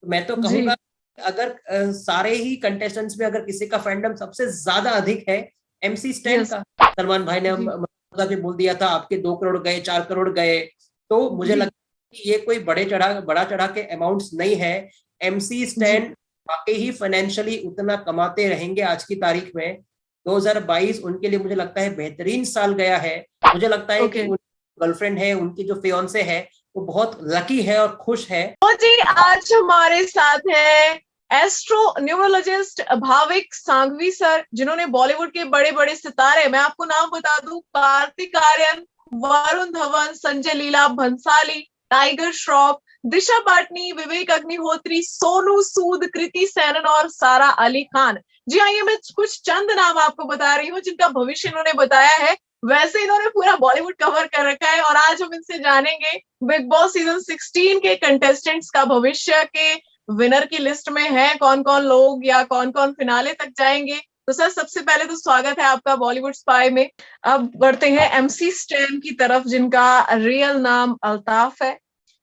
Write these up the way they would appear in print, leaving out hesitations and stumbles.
तो मैं तो जी। कहूंगा अगर सारे ही कंटेस्टेंट्स में अगर किसी का फैंडम सबसे ज्यादा अधिक है MC स्टैन यस। का। सलमान भाई ने जी। भी बोल दिया था आपके 2 करोड़ गए, 4 करोड़ गए। तो मुझे जी। लगता है कि ये कोई बड़ा चढ़ा के अमाउंट्स नहीं है। MC जी। स्टैन वाकई ही फाइनेंशियली उतना कमाते रहेंगे आज की तारीख में। 2022 उनके लिए मुझे लगता है बेहतरीन साल गया है। मुझे लगता है कि ओके। उन गर्लफ्रेंड है, उनकी जो फियांसे है, वो बहुत लकी है और खुश है। तो जी, आज हमारे साथ है astro numerologist Bhavik Sanghvi sir, जिन्होंने बॉलीवुड के बड़े बड़े सितारे, मैं आपको नाम बता दूं, कार्तिक आर्यन, वरुण धवन, संजय लीला भंसाली, टाइगर श्रॉफ, दिशा पाटनी, विवेक अग्निहोत्री, सोनू सूद, कृति सेनन और सारा अली खान। जी हाँ, ये मैं कुछ चंद नाम आपको बता रही हूँ जिनका भविष्य इन्होंने बताया है। वैसे इन्होंने पूरा बॉलीवुड कवर कर रखा है और आज हम इनसे जानेंगे बिग बॉस सीजन 16 के कंटेस्टेंट्स का भविष्य, के विनर की लिस्ट में है कौन कौन लोग या कौन कौन फिनाले तक जाएंगे। तो सर, सबसे पहले तो स्वागत है आपका बॉलीवुड स्पाई में। अब बढ़ते हैं MC स्टैन की तरफ, जिनका रियल नाम अल्ताफ है।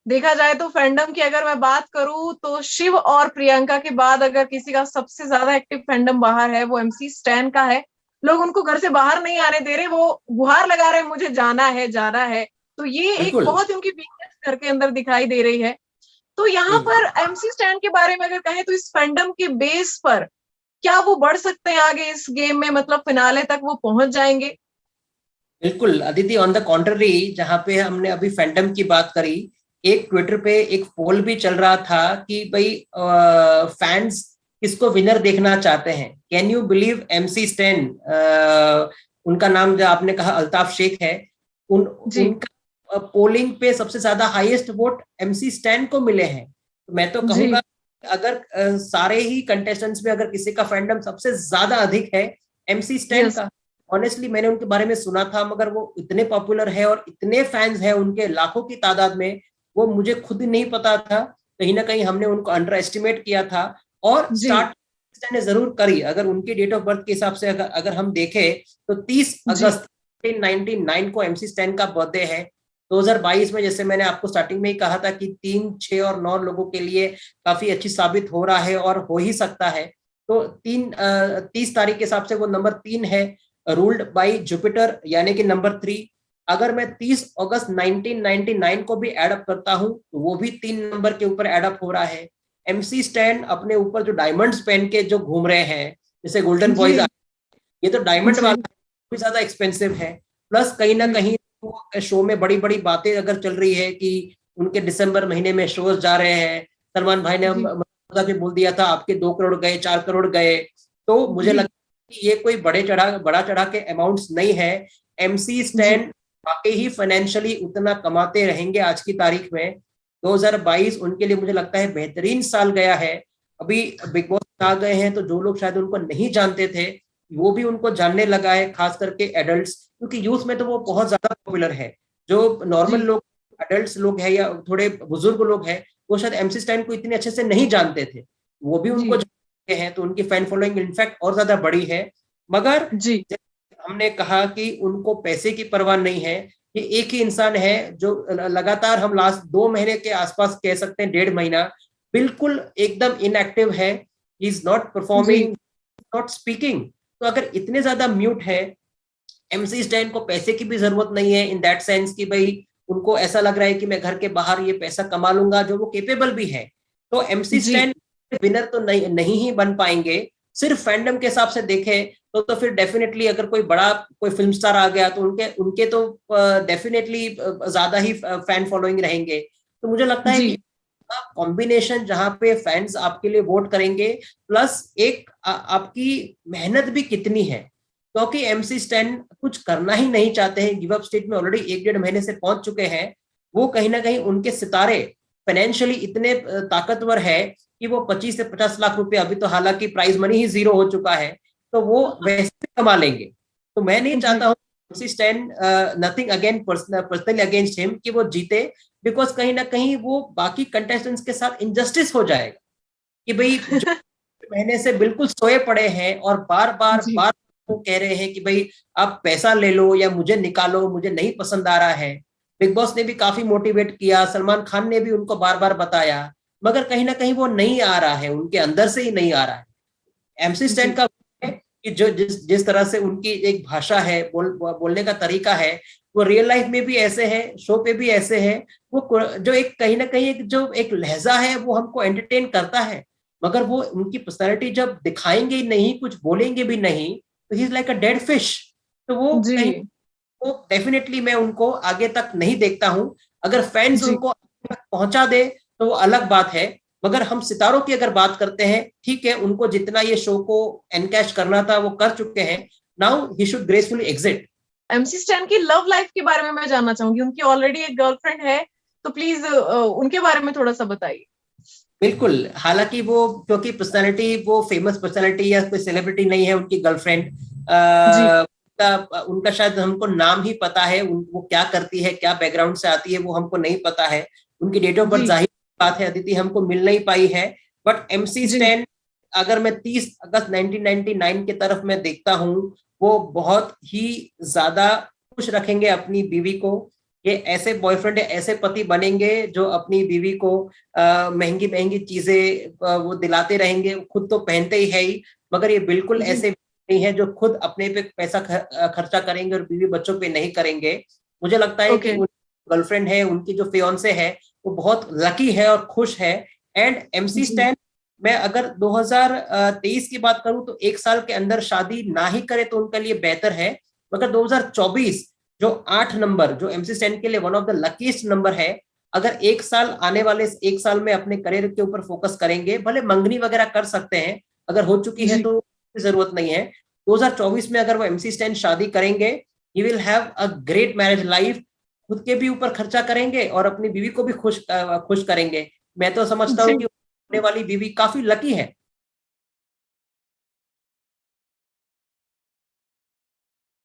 देखा जाए तो फैंडम की अगर मैं बात करूं तो शिव और प्रियंका के बाद अगर किसी का सबसे ज्यादा एक्टिव फैंडम बाहर है वो MC स्टैन का है। लोग उनको घर से बाहर नहीं आने दे रहे, वो गुहार लगा रहे, मुझे जाना है जाना है। तो ये एक बिल्कुल। बहुत उनकी वीकनेस घर के अंदर दिखाई दे रही है। तो यहाँ हम्म। पर MC स्टैन के बारे में अगर कहें तो इस फैंडम के बेस पर क्या वो बढ़ सकते हैं आगे इस गेम में, मतलब फिनाले तक वो पहुंच जाएंगे? बिल्कुल अदिति, ऑन द कॉन्ट्ररी, जहाँ पे हमने अभी फैंडम की बात करी, एक ट्विटर पे एक पोल भी चल रहा था कि भाई फैंस किसको विनर देखना चाहते हैं। Can you believe MC stand, उनका नाम जो आपने कहा अल्ताफ शेख है, जी। उनका पोलिंग पे सबसे ज्यादा हाईएस्ट वोट MC स्टैन को मिले हैं। तो मैं तो जी। कहूंगा अगर सारे ही कंटेस्टेंट्स में अगर किसी का फैंडम सबसे ज्यादा अधिक है MC स्टैन यस। का। ऑनेस्टली मैंने उनके बारे में सुना था, मगर वो इतने पॉपुलर है और इतने फैंस हैं उनके लाखों की तादाद में, वो मुझे खुद नहीं पता था। कहीं ना कहीं हमने उनको अंडर एस्टिमेट किया था। और जी। स्टार्ट ने जरूर करी। अगर उनकी डेट ऑफ बर्थ के हिसाब से अगर हम देखें तो 30 जी। अगस्त 1999 को MC स्टैन का बर्थडे है। 2022 में जैसे मैंने आपको स्टार्टिंग में ही कहा था कि 3, 6 और 9 लोगों के लिए काफी अच्छी साबित हो रहा है और हो ही सकता है। तो 30 तारीख के हिसाब से वो नंबर 3 है, रूल्ड बाय जुपिटर, यानी कि नंबर 3। अगर मैं 30 अगस्त 1999 को भी एडअप करता हूं तो वो भी 3 नंबर के ऊपर एडअप हो रहा है। MC स्टैन अपने ऊपर जो डायमंड्स पहन के जो घूम रहे हैं, जैसे गोल्डन जी। बॉयज, ये तो डायमंड जी। वाला भी ज्यादा एक्सपेंसिव है। प्लस कहीं ना जी। कहीं वो शो में बड़ी बड़ी बातें अगर चल रही है कि उनके दिसंबर महीने में शोज जा रहे हैं। सलमान भाई ने जी। भी बोल दिया था आपके 2 करोड़ गए, 4 करोड़ गए। तो मुझे जी। लगता है कि ये कोई बड़ा चढ़ा के अमाउंट्स नहीं है। MC जी। स्टैन वाकई ही फाइनेंशियली उतना कमाते रहेंगे आज की तारीख में। 2022 उनके लिए मुझे लगता है बेहतरीन साल गया है। अभी बिग बॉस आ गए हैं तो जो लोग शायद उनको नहीं जानते थे वो भी उनको जानने लगा है, खास करके एडल्ट्स, क्योंकि यूथ में तो वो बहुत ज्यादा पॉपुलर है। जो नॉर्मल जी। लोग, एडल्ट्स लोग हैं या थोड़े बुजुर्ग लोग हैं, वो शायद MC स्टैन को इतने अच्छे से नहीं जानते थे। वो भी उनको जी। जानते हैं तो उनकी फैन फॉलोइंग इनफैक्ट और ज्यादा बड़ी है। मगर जी। हमने कहा कि उनको पैसे की परवाह नहीं है। ये एक ही इंसान है जो लगातार, हम लास्ट 2 महीने के आसपास कह सकते हैं, 1.5 महीना, बिल्कुल एकदम इनएक्टिव है। ही इज नॉट जी। Performing, not speaking. तो अगर इतने ज्यादा म्यूट है, MC स्टैन को पैसे की भी जरूरत नहीं है इन दैट सेंस कि भाई उनको ऐसा लग रहा है कि मैं घर के बाहर ये पैसा कमा लूंगा, जो वो केपेबल भी है। तो MC जी। स्टैन विनर तो नहीं ही बन पाएंगे। सिर्फ फैंडम के हिसाब से देखें तो फिर डेफिनेटली अगर कोई फिल्म स्टार आ गया तो उनके उनके तो डेफिनेटली ज्यादा ही फैन फॉलोइंग रहेंगे। तो मुझे लगता है जी। कि कॉम्बिनेशन जहां पे फैंस आपके लिए वोट करेंगे, प्लस एक आपकी मेहनत भी कितनी है। क्योंकि MC स्टैन कुछ करना ही नहीं चाहते हैं, गिव अप स्टेज में ऑलरेडी 1-1.5 महीने से पहुंच चुके हैं। वो कहीं ना कहीं उनके सितारे फाइनेंशियली इतने ताकतवर है कि वो 25 से 50 लाख रुपए, अभी तो हालांकि प्राइज मनी ही 0 हो चुका है, तो वो वैसे भी कमा लेंगे। तो मैं नहीं जी। चाहता हूँ MC stand, nothing again personally against him, कि वो जीते। बिकॉज कहीं ना कहीं वो बाकी कंटेस्टेंट्स के साथ इनजस्टिस हो जाएगा कि भाई जो महीने से बिल्कुल सोए पड़े हैं और बार बार जी। बार वो कह रहे हैं कि भाई आप पैसा ले लो या मुझे निकालो, मुझे नहीं पसंद आ रहा है। बिग बॉस ने भी काफी मोटिवेट किया, सलमान खान ने भी उनको बार बार बताया। मगर कहीं ना कहीं वो नहीं आ रहा है, उनके अंदर से ही नहीं आ रहा है। एमसी स्टैन का है कि जो जिस जिस तरह से उनकी एक भाषा है, बोलने का तरीका है, वो रियल लाइफ में भी ऐसे है, शो पे भी ऐसे है। वो जो एक कहीं ना कहीं जो एक लहजा है वो हमको एंटरटेन करता है, मगर वो उनकी पर्सनैलिटी जब दिखाएंगे ही नहीं, कुछ बोलेंगे भी नहीं, तो he is like a dead fish. तो वो जी कहीं, वो डेफिनेटली मैं उनको आगे तक नहीं देखता हूं। अगर फैंस जी उनको आगे तक पहुंचा दे तो वो अलग बात है, मगर हम सितारों की अगर बात करते हैं, ठीक है, उनको जितना ये शो को एनकैश करना था वो कर चुके हैं। Now he should gracefully exit. MC stand की लव लाइफ के बारे में मैं जानना चाहूंगी, उनकी ऑलरेडी एक गर्लफ्रेंड है, तो प्लीज उनके बारे में थोड़ा सा बताइए। बिल्कुल, हालांकि वो क्योंकि पर्सनालिटी वो फेमस पर्सनालिटी या कोई सेलिब्रिटी नहीं है, उनकी गर्लफ्रेंड जी उनका शायद हमको नाम ही पता है, वो क्या करती है, क्या बैकग्राउंड से आती है, वो हमको नहीं पता है। उनकी डेट ऑफ बर्थ जी जाहिर बात है अदिति हमको मिल नहीं पाई है। बट एमसी जी स्टैन, अगर मैं 30 अगस्त 1999 की तरफ मैं देखता हूँ, वो बहुत ही ज्यादा खुश रखेंगे अपनी बीवी को। ये ऐसे बॉयफ्रेंड, ऐसे पति बनेंगे जो अपनी बीवी को महंगी महंगी चीजें वो दिलाते रहेंगे, खुद तो पहनते ही है ही, मगर ये बिल्कुल जी ऐसे नहीं है जो खुद अपने पे पैसा खर्चा करेंगे और बीवी बच्चों पे नहीं करेंगे। मुझे लगता है कि ओके गर्लफ्रेंड है, उनकी जो फियोन्से है, वो बहुत लकी है और खुश है। एंड एमसी जी स्टैन, मैं अगर 2023 की बात करूं तो एक साल के अंदर शादी ना ही करे तो उनके लिए बेहतर है। मगर 2024 जो 8 नंबर, जो एमसी स्टैन के लिए one of the luckiest number है, अगर एक साल आने वाले एक साल में अपने करियर के ऊपर फोकस करेंगे, भले मंगनी वगैरह कर सकते हैं, अगर हो चुकी है जी तो जरूरत नहीं है। 2024 में अगर वो एमसी स्टैन शादी करेंगे, he will have a great marriage life, खुद के भी ऊपर खर्चा करेंगे और अपनी बीवी को भी खुश करेंगे। मैं तो समझता हूँ जी कि होने वाली बीवी काफी लकी है।